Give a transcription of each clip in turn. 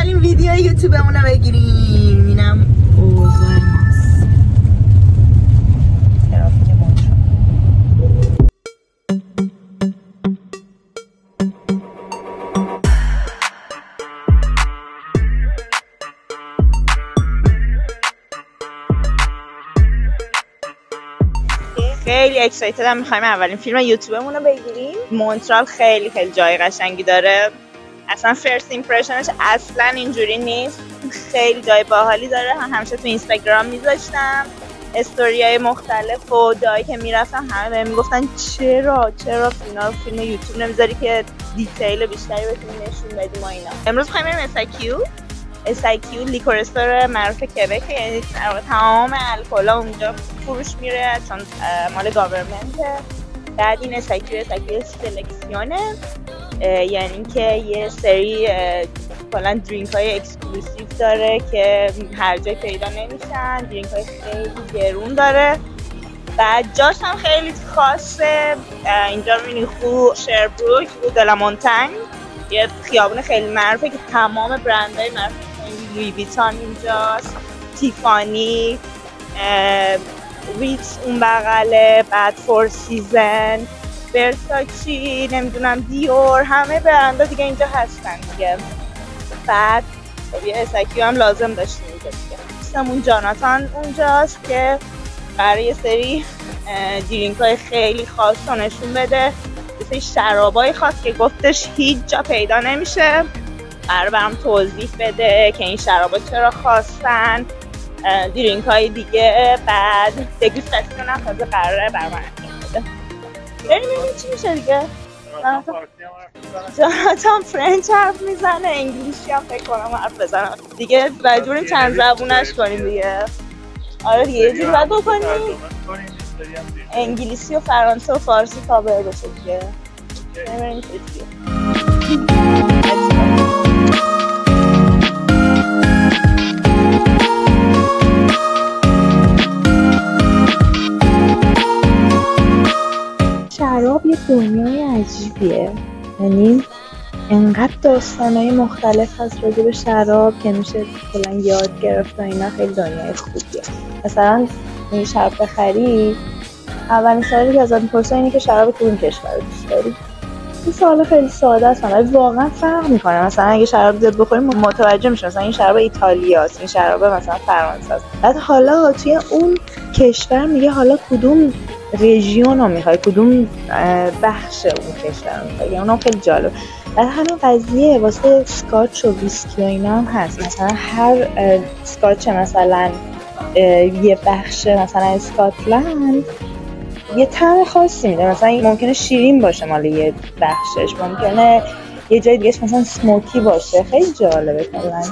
اولین ویدیو یوتیوبمون رو بگیریم. اینم اوضاع ماست. ترافیک مونترال. خیلی اکسایتدم، میخوایم اولین فیلم یوتیوبمون رو بگیریم. مونترال خیلی خیلی جای قشنگی داره. اصلا فرست ایمپرشنش اصلا اینجوری نیست. خیلی جای باحالی داره. همیشه تو اینستاگرام میذاشتم استوریای مختلف و جایی که میرفتم همه بهم میگفتن چرا فیلم یوتیوب نمیذاری که دیتیل بیشتری بتونی نشون بدیم و اینا. امروز می‌خوایم بریم اسایکیو لیکور استور معروف کبک، یعنی تمام الکل‌ها اونجا فروش میره چون مال گاورمنته. بعد این اسایکیو سلکسیونه، یعنی که یه سری کلا درینک های اکسکلوسیو داره که هر جای پیدا نمیشن. درینک های خیلی گرون داره. بعد جاش هم خیلی خاصه. اینجا میبینی شربروک و دلامونتنگ، یه خیابون خیلی معروفه که تمام برندهای معروف لوی ویتان اینجاست، تیفانی، ریتز اون بغله، بعد فور سیزن، ورساچی، نمیدونم دیور، همه برندها دیگه اینجا هستن دیگه. بعد یه اسایکیو هم لازم داشتیم اینجا دیگه. دوستمون جاناتان اونجاست که برای یه سری درینک های خیلی خاص رو نشون بده، یه سری شرابای خاص که گفتش هیچ جا پیدا نمیشه، برام توضیح بده که این شرابا چرا خاصن، درینک های دیگه. بعد دگوستاسیون هم تازه قراره برام انجام بده. بریم ببینیم چی میشه دیگه. جاناتان فرنچ حرف میزنه، انگلیسی هم فکر کنم حرف بزنه دیگه. مجبوریم چند زبونش کنیم دیگه. آره دیگه یه جوری باید بکنیم انگلیسی و فرانسه و فارسی کاور بشه دیگه. بریم چی دیگه. شراب یه دنیای عجیبیه، یعنی انقدر داستانهای مختلف هست راجع به شراب که میشه کلا یاد گرفت و اینا. خیلی دنیای خوبیه. مثلا این شراب بخری، اولین سوالی که ازت میپرسن اینه که شراب کدوم کشور رو دوست داری؟ این سوال خیلی ساده است ولی واقعا فرق میکنه. مثلا اگه شراب زیاد بخوریم متوجه میشه مثلا این شراب ایتالیاست، این شراب مثلا فرانسه است. بعد حالا توی اون کشور میگه حالا کدوم رژیون رو میخوای، کدوم بخش اون کشور رو میخوای. اونم خیلی جالب. بعد همین قضیه واسه اسکاچ و ویسکی و اینا هم هست. مثلا هر اسکاچ مثلا یه بخش مثلا اسکاتلند یه طعم خاصی میده. مثلا ممکنه شیرین باشه مال یه بخشش، ممکنه یه جای دیگه مثلا سموکی باشه. خیلی جالبه کلا.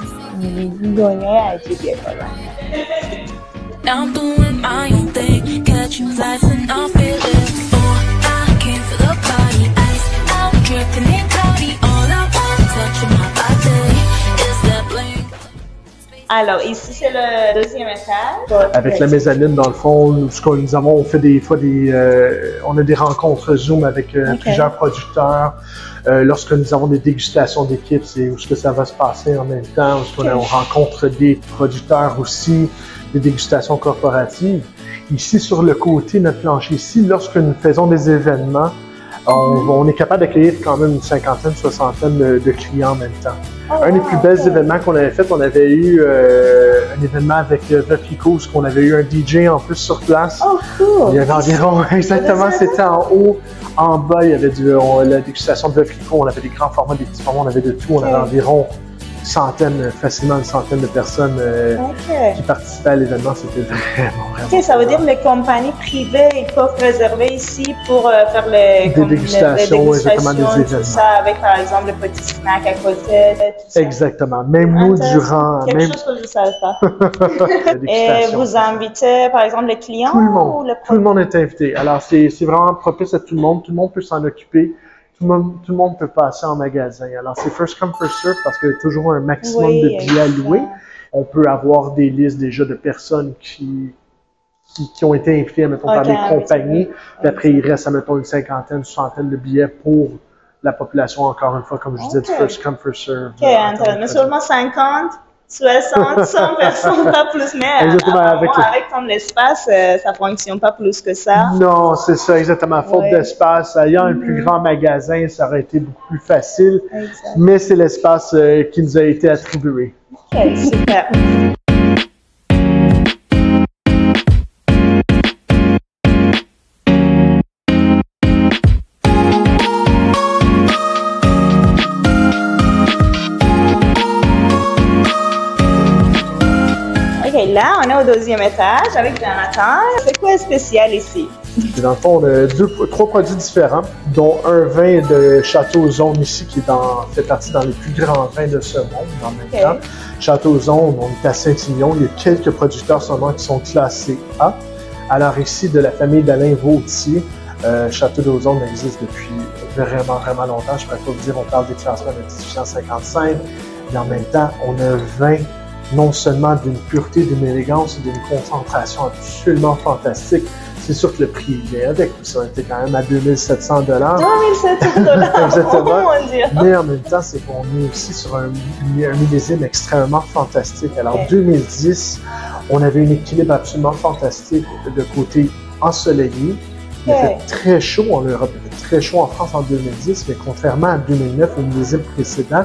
دنیای عجیبیه کلا. I'm doing my own thing, catching flights and I feel it. Oh, I came for the party, ice out, dripping in cloudy. All I want, touching my body, is that bling. Alors ici c'est le deuxième étage. Avec la mezzanine dans le fond, nous avons fait on a des rencontres Zoom avec plusieurs producteurs. Lorsque nous avons des dégustations d'équipe, c'est où ce que ça va se passer en même temps, où on rencontre des producteurs aussi, des dégustations corporatives. Ici, sur le côté, notre plancher ici, lorsque nous faisons des événements, on est capable d'accueillir quand même une cinquantaine, soixantaine de clients en même temps. Oh, un des plus belles événements qu'on avait fait, on avait eu un événement avec Veuve Clicquot, où on avait eu un DJ en plus sur place. Oh, cool! Il y avait environ, exactement, c'était en haut. En bas, il y avait la dégustation de Veuve Clicquot, on avait des grands formats, des petits formats, on avait de tout. On avait environ facilement une centaine de personnes qui participaient à l'événement. C'était vraiment. Ok, ça veut dire les compagnies privées ils peuvent réserver ici pour faire des dégustations, exactement, des événements. Tout ça, avec par exemple les petits snacks à côté. Tout ça. Exactement. Même nous, durant. Quelque chose que je ne savais pas. Et vous invitez par exemple les clients ou le Tout le monde est invité. Alors c'est vraiment propice à tout le monde peut s'en occuper. Tout le monde peut passer en magasin. Alors, c'est first come, first serve parce qu'il y a toujours un maximum de billets à louer. On peut avoir des listes déjà de personnes qui ont été invitées, mettons, par des compagnies. Puis après, il reste, mettons, une cinquantaine, une soixantaine de billets pour la population, encore une fois, comme je disais, du first come, first serve. Ok, intéressant. Mais seulement 50, 60, 100 personnes, pas plus. Mais exactement, avec comme l'espace, ça fonctionne pas plus que ça. Non, c'est ça, exactement. Faute d'espace, ayant un plus grand magasin, ça aurait été beaucoup plus facile. Exact. Mais c'est l'espace qui nous a été attribué. Ok, super. Là, on est au deuxième étage avec Jonathan. C'est quoi de spécial ici? Dans le fond, on a trois produits différents, dont un vin de Château Ausone ici, qui fait partie dans les plus grands vins de ce monde en même temps. Château Ausone, on est à Saint-Ignon. Il y a quelques producteurs seulement qui sont classés A. Alors ici, de la famille d'Alain Vautier, Château d'Ausone existe depuis vraiment, vraiment longtemps. Je ne pourrais pas vous dire, on parle des classements de 1855, mais en même temps, on a un vin non seulement d'une pureté, d'une élégance et d'une concentration absolument fantastique. C'est sûr que le prix vient avec, ça a été quand même à 2700 $. 2700 $! Exactement. Oh mon Dieu! Mais en même temps, c'est qu'on est aussi sur un millésime extrêmement fantastique. Alors, 2010, on avait un équilibre absolument fantastique de côté ensoleillé. Il a fait très chaud en Europe, il a fait très chaud en France en 2010, mais contrairement à 2009, au millésime précédent,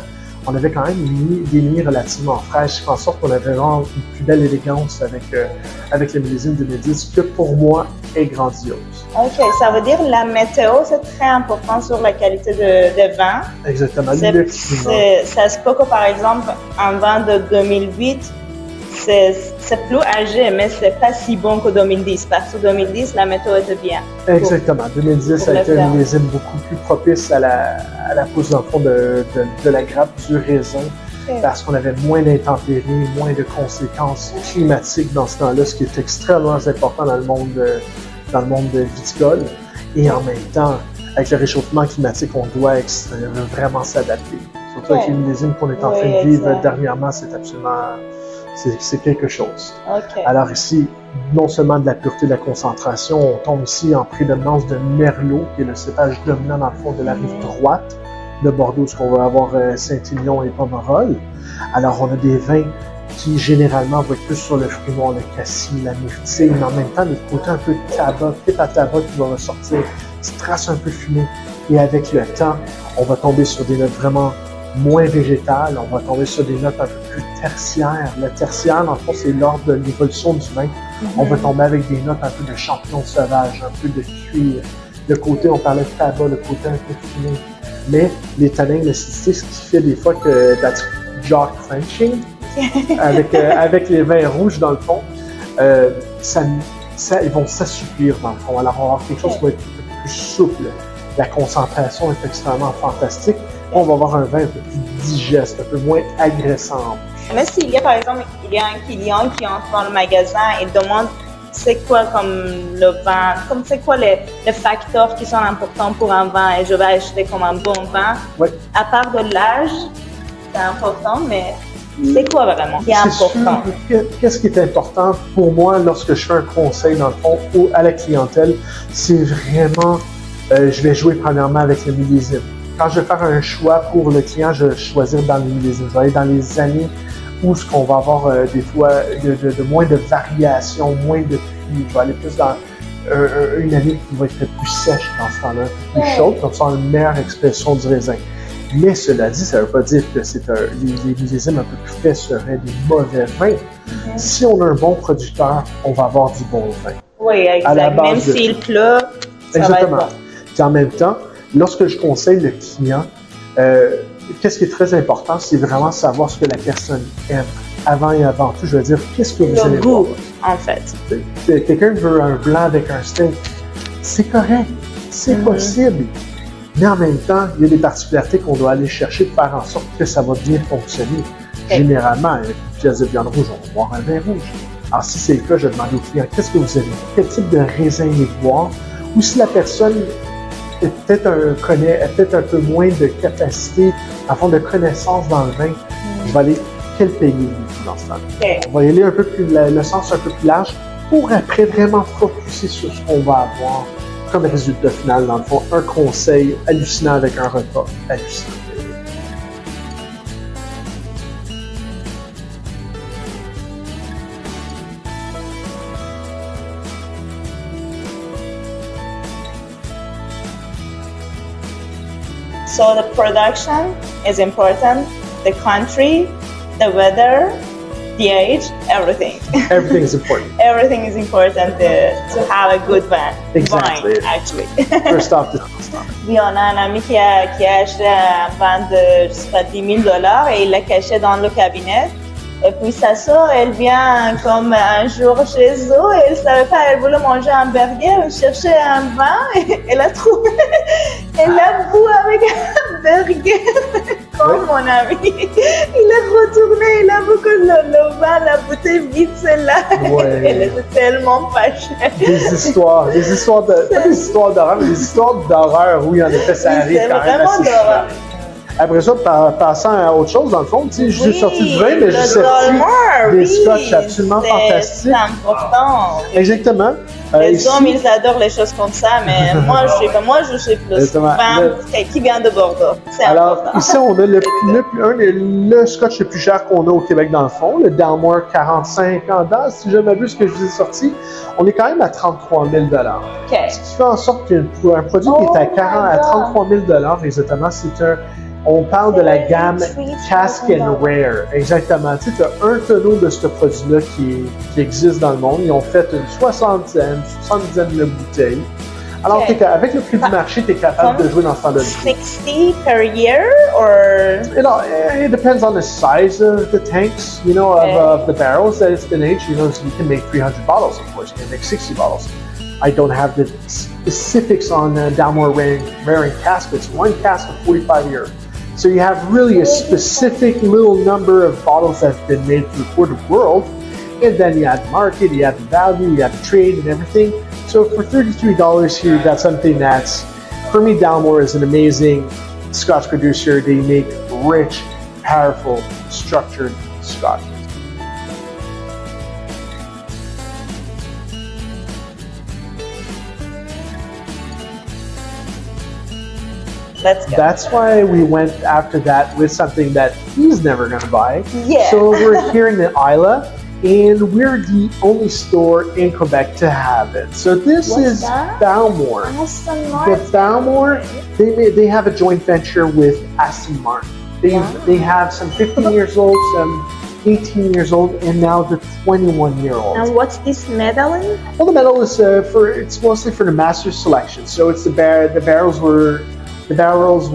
on avait quand même des nuits relativement fraîches, ce qui fait en sorte qu'on avait vraiment une plus belle élégance avec le millésime 2010, que pour moi est grandiose. OK, ça veut dire la météo, c'est très important sur la qualité de vin. Exactement. Ça se peut que, par exemple, un vin de 2008, c'est plus âgé, mais c'est pas si bon que 2010, parce que 2010, la météo était bien. Exactement. 2010 ça a été un millésime beaucoup plus propice à la pousse dans le fond de la grappe, du raisin, parce qu'on avait moins d'intempéries, moins de conséquences climatiques dans ce temps-là, ce qui est extrêmement important dans le monde viticole. Et en même temps, avec le réchauffement climatique, on doit vraiment s'adapter. Surtout avec les millésimes qu'on est en train de vivre dernièrement, c'est absolument... C'est quelque chose. Alors ici, non seulement de la pureté de la concentration, on tombe ici en prédominance de Merlot, qui est le cépage dominant dans le fond de la rive droite de Bordeaux, ce qu'on va avoir Saint-Ignon et Pomerol. Alors on a des vins qui généralement vont être plus sur le fruit noir, le cassis, la myrtille, mais en même temps le côté un peu de tabac, pipe à tabac qui va ressortir, petite trace un peu fumée. Et avec le temps, on va tomber sur des notes vraiment moins végétales, on va tomber sur des notes un peu plus tertiaires. Le tertiaire, dans le fond, c'est l'ordre de l'évolution du vin. On va tomber avec des notes un peu de champignon sauvage, un peu de cuir. Le côté, on parlait de tabac, le côté un peu fumé. Mais les tanins, l'acidité, ce qui fait des fois que that's jaw crunching, avec les vins rouges, dans le fond, ils vont s'assouplir, dans le fond. Alors, on va avoir quelque chose qui va être un peu plus souple. La concentration est extrêmement fantastique. On va avoir un vin un peu plus digeste, un peu moins agressant. Mais s'il y a, par exemple, un client qui entre dans le magasin et demande c'est quoi comme le vin, comme c'est quoi les facteurs qui sont importants pour un vin et je vais acheter comme un bon vin, à part de l'âge, c'est important, mais c'est quoi vraiment qui est important? Qu'est-ce qui est important pour moi lorsque je fais un conseil, dans le fond, ou à la clientèle, c'est vraiment, je vais jouer premièrement avec le millésime. Quand je vais faire un choix pour le client, je vais choisir dans les millésimes. Je vais aller dans les années où ce qu'on va avoir des fois de moins de variations, moins de pluie. Je vais aller plus dans une année qui va être plus sèche dans ce temps-là, plus chaude, comme ça on a une meilleure expression du raisin. Mais cela dit, ça ne veut pas dire que les millésimes un peu plus frais seraient des mauvais vins. Si on a un bon producteur, on va avoir du bon vin. Oui, exact. Même s'il pleut, ça va être bon. Puis en même temps, lorsque je conseille le client, qu'est-ce qui est très important, c'est vraiment savoir ce que la personne aime. Avant et avant tout, je veux dire, qu'est-ce que vous aimez voir? En fait. Quelqu'un veut un blanc avec un steak, c'est correct, c'est possible. Mais en même temps, il y a des particularités qu'on doit aller chercher pour faire en sorte que ça va bien fonctionner. Généralement, avec une pièce de viande rouge, on va boire un vin rouge. Alors si c'est le cas, je demande au client, qu'est-ce que vous aimez? Quel type de raisin aimez-vous boire? Ou si la personne connaît peut-être un peu moins de capacité, avant de connaissance dans le vin, je vais aller quel pays dans ce temps-là. On va y aller un peu plus, le sens un peu plus large, pour après vraiment focuser sur ce qu'on va avoir comme résultat final, dans le fond, un conseil hallucinant avec un repas hallucinant. So the production is important, the country, the weather, the age, everything. Everything is important. Everything is important to have a good wine, Exactly. actually. First off, the cost. Il y en a un ami qui a acheté un vin de $10,000 et il l'a caché dans le cabinet. Et puis sa soeur, elle vient comme un jour chez eux et elle savait pas, elle voulait manger un burger, elle cherchait un vin et elle a trouvé, elle a bu avec un burger comme mon ami. Il est retourné, il a bu que le vin, la bouteille vide celle-là. Ouais. Elle était tellement fâchée. Des histoires d'horreur, mais des histoires d'horreur, oui, en effet, ça arrive C'est quand même vraiment assez d'horreur. souvent. Après ça, passant à autre chose, dans le fond, tu sais, j'ai sorti du vin, mais j'ai sorti Dalmore, des scotch absolument fantastiques. C'est important. Exactement. Les hommes, ils adorent les choses comme ça, mais moi, je suis plus Exactement. vin qui vient de Bordeaux. C'est Alors, important. ici, on a le scotch le plus cher qu'on a au Québec, dans le fond, le Dalmore 45 ans, si je m'abuse que je vous ai sorti. On est quand même à 33 000 $. OK. Ce qui fait en sorte qu'un produit qui est à 33 000 $, exactement, c'est un... On parle de la gamme Cask and Rare. Exactement. Tu sais, tu as un tonneau de ce produit-là qui existe dans le monde. Ils ont fait une 70 de bouteilles. Alors, Okay. Avec le prix du marché, tu es capable de jouer dans ce temps de 60 per year or It depends on the size of the tanks, you know, of the barrels that it's been aged. You know, so you can make 300 bottles, of course. You can make 60 bottles. I don't have the specifics on Dalmore raring caskets. One cask of 45 years. So you have really a specific little number of bottles that have been made through the world, and then you have the market, you have the value, you have the trade and everything. So for $33 here, you got something that's, for me, Dalmore is an amazing Scotch producer. They make rich, powerful, structured Scotch. let's go. That's why we went after that with something that he's never going to buy. Yeah. So we're here in the Isla, and we're the only store in Quebec to have it. So this What's is that? Bowmore. Aston Martin. The Bowmore, they have a joint venture with Aston Martin. They have some 15 years old, some 18 years old, and now the 21-year-old. And what's this medal in? Well, the medal is it's mostly for the Masters selection. So it's the barrels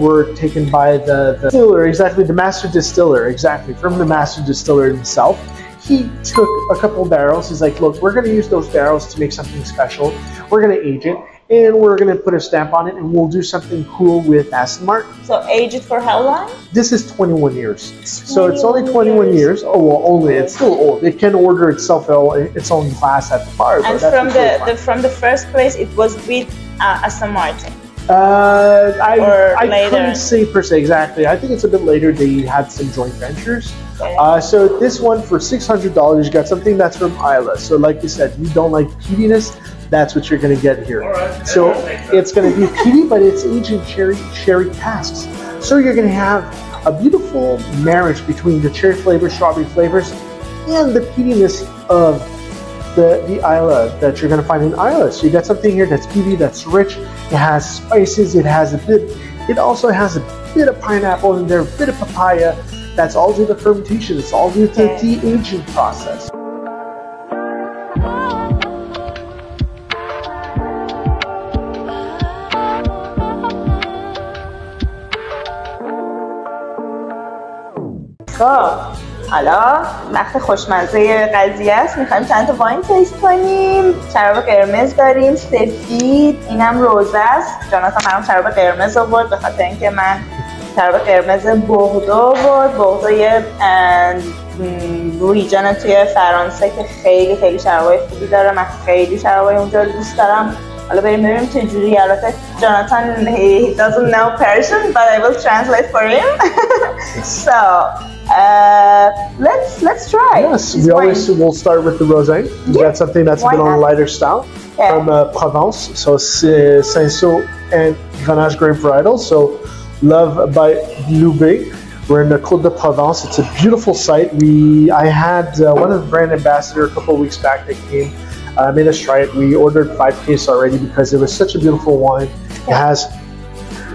were taken by the distiller, exactly, the master distiller, exactly, from the master distiller himself. He took a couple barrels. He's like, look, we're going to use those barrels to make something special. We're going to age it, and we're going to put a stamp on it, and we'll do something cool with Aston Martin. So age it for how long? This is 21 years. So it's only 21 years. Oh, well, only. It's still old. It can order itself its own glass at the bar. And from the first place, it was with Aston Martin. I couldn't say per se exactly. I think it's a bit later they had some joint ventures. Okay. So this one for $600, you got something that's from Isla. So like you said, you don't like peatiness, that's what you're going to get here. Right. So it's going to be peaty, but it's aged in cherry casks. So you're going to have a beautiful marriage between the cherry flavors, strawberry flavors, and the peatiness of the Isla that you're going to find in Isla. So you got something here that's peaty, that's rich. It has spices. It also has a bit of pineapple in there, a bit of papaya. That's all due to fermentation. It's all due to the de-aging process. حالا وقت خوشمزه قضیه است. میخوایم چند تا واین تیست کنیم. شراب قرمز داریم، سفید، اینم روزه است. جاناتان برام شراب قرمز آورد به خاطر اینکه من شراب قرمز بوردو آورد. بوردو یه ریجن توی فرانسه که خیلی خیلی شرابای خوبی داره. من خیلی شرابای اونجا دوست دارم. حالا بریم ببینیم چجوری. البته جاناتان he doesn't know Persian but I will translate for him. So let's let's try. Yes, this we wine. always will start with the rosé. We Yeah, got something that's a why bit on not? a lighter style from Provence. So c'est Cinsault and Grenache grape varietal. So Love by Loubet. We're in the Côte de Provence. It's a beautiful site. I had one of the brand ambassador a couple of weeks back that came, made us try it. We ordered 5 cases already because it was such a beautiful wine. It has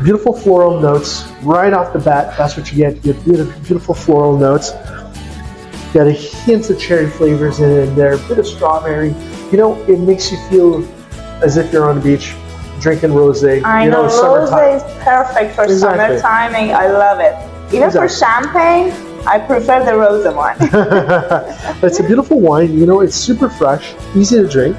beautiful floral notes right off the bat. That's what you get. You get beautiful floral notes. You got a hint of cherry flavors in there, a bit of strawberry. You know, it makes you feel as if you're on the beach drinking rosé. I you know, rosé is perfect for Exactly. summertime. I love it. Even for champagne, I prefer the rosé one. It's a beautiful wine. You know, it's super fresh, easy to drink.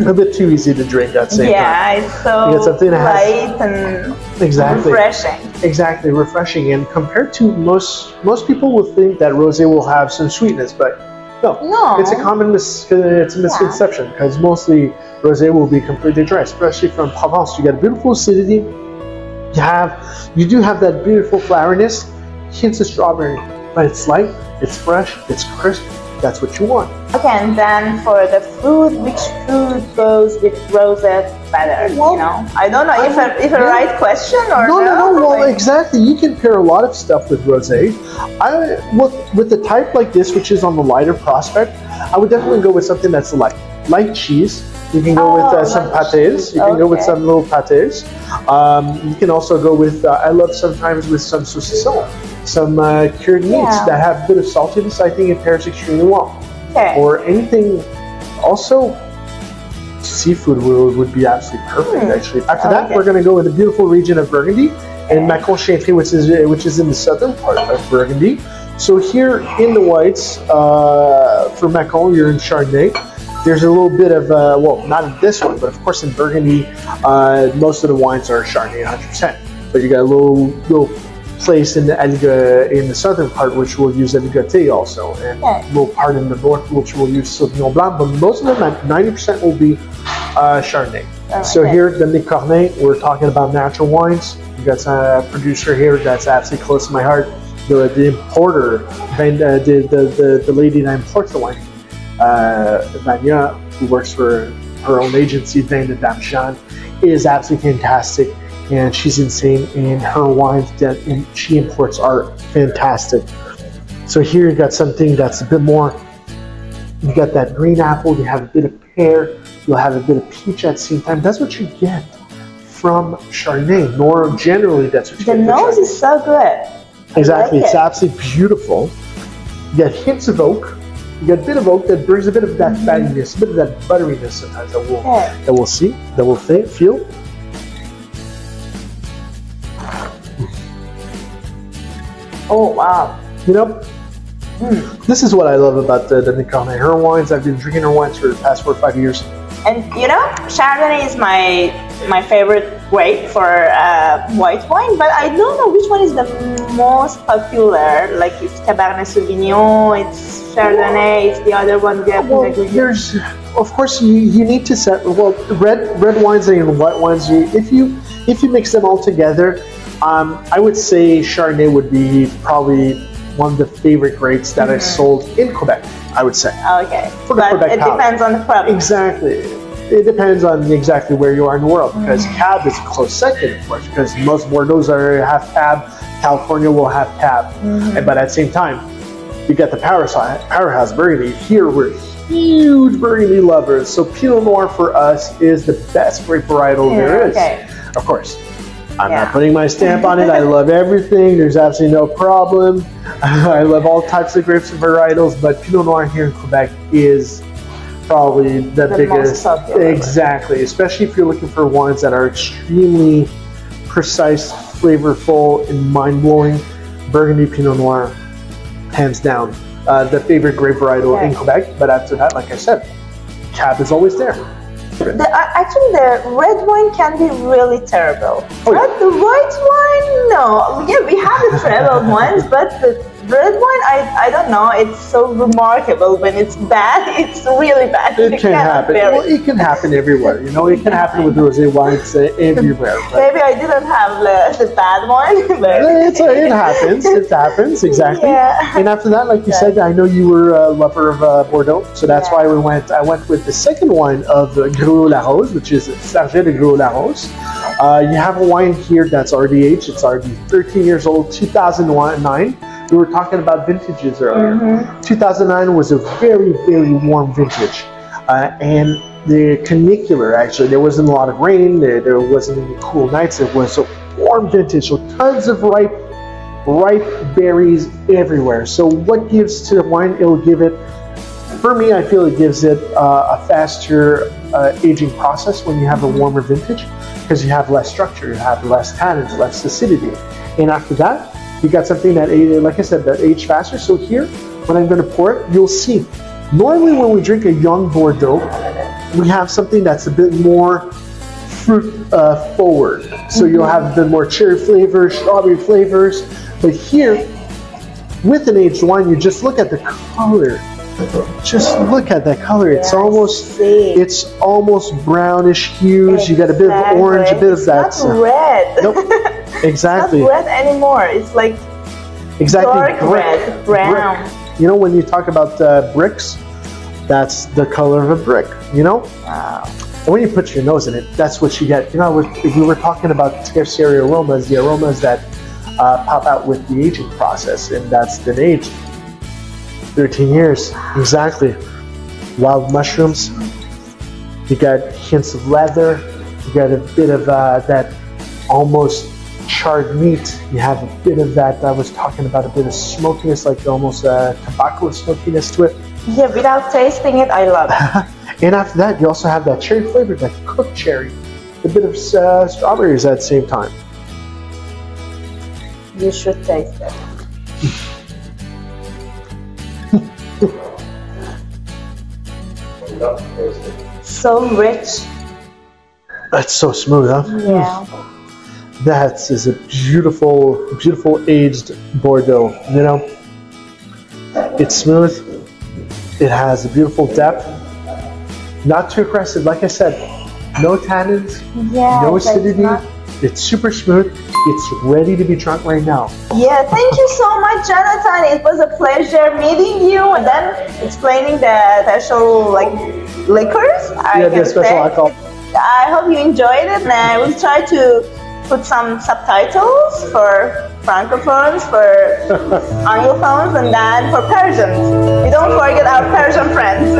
A bit too easy to drink at the same time. Yeah, it's so You get something that has- light and Exactly. refreshing. Exactly, refreshing. And compared to most people will think that rosé will have some sweetness, but no, it's a common it's a misconception because mostly rosé will be completely dry, especially from Provence. You get beautiful acidity. You do have that beautiful floweriness, hints of strawberry, but it's light, it's fresh, it's crisp. That's what you want. Okay, and then for the food, which food goes with rosé better? Well, you know, I don't know if a right question or No. Well, like- exactly. You can pair a lot of stuff with rosé. With the type like this, which is on the lighter prospect, I would definitely go with something that's light cheese. You can go with some light pâtés. cheese. You can go with Okay. some little pâtés. You can also go with. I love sometimes with some saucisson, some cured meats that have a bit of saltiness. I think it pairs extremely well. Okay. Or anything. Also, seafood would be absolutely perfect. Actually, after that, we're going to go in the beautiful region of Burgundy and Macon-Chaintry, which is in the southern part of Burgundy. So here in the whites, for Macon, you're in Chardonnay. There's a little bit of, not in this one, but of course in Burgundy, most of the wines are Chardonnay 100%. But you got a little place in the southern part which will use Aligoté also, and a little part in the north which will use Sauvignon Blanc, but most of them at 90% will be Chardonnay. So here at the Cornet, we're talking about natural wines. We got a producer here that's absolutely close to my heart. The importer, the lady that imports the wine, Vanya, who works for her own agency, Vin de Damchan, is absolutely fantastic. And she's insane, and her wines that she imports are fantastic. So here you got something that's a bit more, you got that green apple, you have a bit of pear, you'll have a bit of peach at the same time. That's what you get from Chardonnay, nor generally that's what you get. The nose is so good. Exactly, like it's it. absolutely beautiful. You got hints of oak, you got a bit of oak that brings a bit of that fattiness, a bit of that butteriness sometimes that we'll feel. Oh wow! You know, this is what I love about the Cornet. Her wines, I've been drinking her wines for the past 4 or 5 years. And you know, Chardonnay is my favorite grape for white wine, but I don't know which one is the most popular. Like it's Cabernet Sauvignon, it's Chardonnay, it's the other one. Well, there's, of course, you need to set. Well, red wines and white wines. If you mix them all together, I would say Chardonnay would be probably one of the favorite grapes that I sold in Quebec, I would say. Okay, For the but Quebec it palate. depends on the product. Exactly. It depends on exactly where you are in the world, because Cab is a close second, of course, because most Bordeaux are half Cab, California will have Cab. But at the same time, you got the powerhouse Burgundy. Here we're huge Burgundy lovers, so Pinot Noir for us is the best grape varietal there is. Okay. Of course. I'm not putting my stamp on it. I love everything. There's absolutely no problem. I love all types of grapes and varietals, but Pinot Noir here in Quebec is probably the biggest. most popular. Exactly, especially if you're looking for wines that are extremely precise, flavorful, and mind-blowing. Burgundy Pinot Noir, hands down, the favorite grape varietal in Quebec. But after that, like I said, Cab is always there. Actually, the red wine can be really terrible. Oh, yeah. But the white wine, no. Yeah, we have the trebled ones, but the red wine, I don't know. It's so remarkable. When it's bad, it's really bad. It can happen. Well, it can happen everywhere. You know, it can happen with rosé wines everywhere. Maybe I didn't have the bad one. But it happens. It happens, exactly. Yeah. And after that, like you said, I know you were a lover of Bordeaux, so that's why I went with the second wine of Gros-La-Rose, which is Sarget de Gros-La-Rose. You have a wine here that's already aged. It's already 13 years old, 2009. We were talking about vintages earlier. 2009 was a very, very warm vintage. And the canicular, actually, there wasn't a lot of rain, there wasn't any cool nights. It was a warm vintage, so tons of ripe berries everywhere. So what gives to the wine? It'll give it, for me, I feel it gives it a faster aging process when you have a warmer vintage, because you have less structure, you have less tannins, less acidity. And after that, you got something that, like I said, that aged faster. So here, when I'm going to pour it, you'll see. Normally when we drink a young Bordeaux, we have something that's a bit more fruit forward. So you'll have a bit more cherry flavors, strawberry flavors. But here, with an aged wine, you just look at the color. Just look at that color. It's almost brownish hues. You got a bit of orange, a bit of that. It's not red. Nope. Exactly. It's not red anymore. It's like dark red, brown. Brick. You know, when you talk about bricks, that's the color of a brick. You know. Wow. And when you put your nose in it, that's what you get. You know, if we were talking about tertiary aromas, the aromas that pop out with the aging process, and that's been aged 13 years, exactly. Wild mushrooms, you got hints of leather, you got a bit of that almost charred meat, you have a bit of that, I was talking about a bit of smokiness, like almost tobacco smokiness to it. Yeah, without tasting it, I love it. And after that, you also have that cherry flavor, that cooked cherry, a bit of strawberries at the same time. You should taste it. So rich. That's so smooth, huh? Yeah. That is a beautiful, beautiful aged Bordeaux. You know, it's smooth. It has a beautiful depth. Not too aggressive, like I said. No tannins. Yeah. No acidity. It's super smooth. It's ready to be drunk right now. Yeah, thank you so much, Jonathan. It was a pleasure meeting you and then explaining the special liquors. The special alcohol. I hope you enjoyed it, and I will try to put some subtitles for Francophones, for Anglophones, and then for Persians. We don't forget our Persian friends.